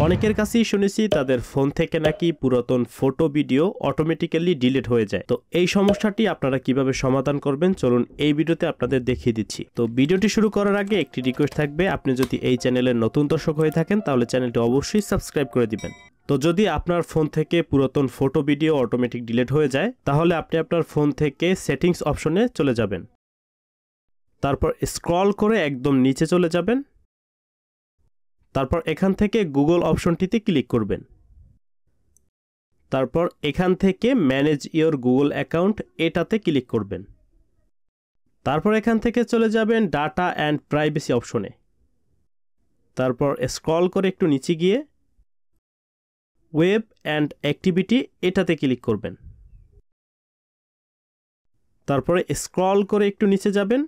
অনেকের কাছেই শুনেছি তাদের ফোন থেকে নাকি পুরাতন ফটো ভিডিও অটোমেটিক্যালি ডিলিট হয়ে যায়। তো এই সমস্যাটি আপনারা কিভাবে সমাধান করবেন চলুন এই ভিডিওতে আপনাদের দেখিয়ে দিচ্ছি। তো ভিডিওটি শুরু করার আগে একটি রিকোয়েস্ট থাকবে, আপনি যদি এই চ্যানেলের নতুন দর্শক হয়ে থাকেন তাহলে চ্যানেলটি অবশ্যই সাবস্ক্রাইব করে দিবেন। তো যদি আপনার ফোন থেকে পুরাতন ফটো ভিডিও অটোমেটিক ডিলিট হয়ে যায় তাহলে আপনি আপনার ফোন থেকে সেটিংস অপশনে চলে যাবেন, তারপর স্ক্রল করে একদম নিচে চলে যাবেন, তারপর এখান থেকে গুগল অপশনটিতে ক্লিক করবেন, তারপর এখান থেকে ম্যানেজ ইওর গুগল অ্যাকাউন্ট এটাতে ক্লিক করবেন, তারপর এখান থেকে চলে যাবেন ডাটা অ্যান্ড প্রাইভেসি অপশনে, তারপর স্ক্রল করে একটু নিচে গিয়ে ওয়েব অ্যান্ড অ্যাক্টিভিটি এটাতে ক্লিক করবেন, তারপরে স্ক্রল করে একটু নিচে যাবেন,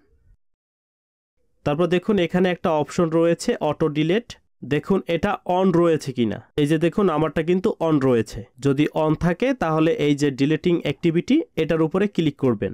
তারপর দেখুন এখানে একটা অপশন রয়েছে অটো ডিলিট, দেখুন এটা অন রয়েছে কিনা। এই যে দেখুন আমারটা কিন্তু অন রয়েছে, যদি অন থাকে তাহলে এই যে ডিলিটিং অ্যাক্টিভিটি এটার উপরে ক্লিক করবেন।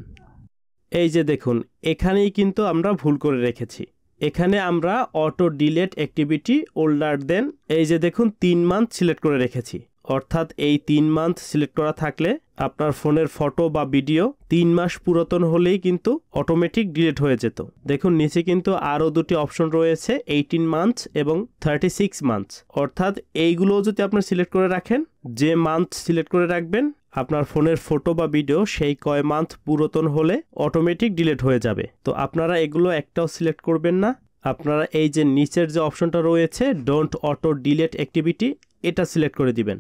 এই যে দেখুন এখানেই কিন্তু আমরা ভুল করে রেখেছি, এখানে আমরা auto delete activity older than এই যে দেখুন 3 মান্থ সিলেক্ট করে রেখেছি, অর্থাৎ এই 3 মান্থ সিলেক্ট করা থাকলে আপনার ফোনের ফটো বা ভিডিও 3 মাস পুরাতন হলেই কিন্তু অটোমেটিক ডিলিট হয়ে যেত। দেখুন নিচে কিন্তু আরও দুটি অপশন রয়েছে 18 মান্থস এবং 36 মান্থস, অর্থাৎ এইগুলোও যদি আপনি সিলেক্ট করে রাখেন, যে মান্থ সিলেক্ট করে রাখবেন আপনার ফোনের ফটো বা ভিডিও সেই কয় মান্থ পুরাতন হলে অটোমেটিক ডিলিট হয়ে যাবে। তো আপনারা এগুলো একটাও সিলেক্ট করবেন না, আপনারা এই যে নিচের যে অপশনটা রয়েছে ডোন্ট অটো ডিলিট অ্যাক্টিভিটি এটা সিলেক্ট করে দিবেন,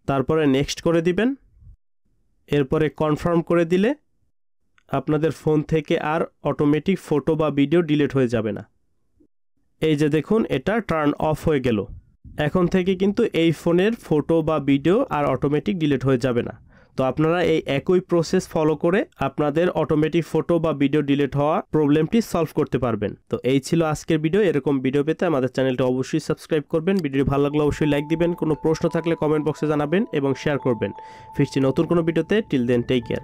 তারপরে নেক্সট করে দিবেন, এরপরে কনফার্ম করে দিলে আপনাদের ফোন থেকে আর অটোমেটিক ফটো বা ভিডিও ডিলিট হয়ে যাবে না। এই যে দেখুন এটা টার্ন অফ হয়ে গেল, এখন থেকে কিন্তু এই ফোনের ফটো বা ভিডিও আর অটোমেটিক ডিলিট হয়ে যাবে না। তো আপনারা এই একই প্রসেস ফলো করে আপনাদের অটোমেটিক ফটো বা ভিডিও ডিলিট হওয়া প্রবলেমটি সলভ করতে পারবেন। তো এই ছিল আজকের ভিডিও। এরকম ভিডিও পেতে আমাদের চ্যানেলটি অবশ্যই সাবস্ক্রাইব করবেন, ভিডিও ভালো লাগলে অবশ্যই লাইক দিবেন, কোনো প্রশ্ন থাকলে কমেন্ট বক্সে জানাবেন এবং শেয়ার করবেন। ফিরছি নতুন কোনো ভিডিওতে, টিল দেন টেক কেয়ার।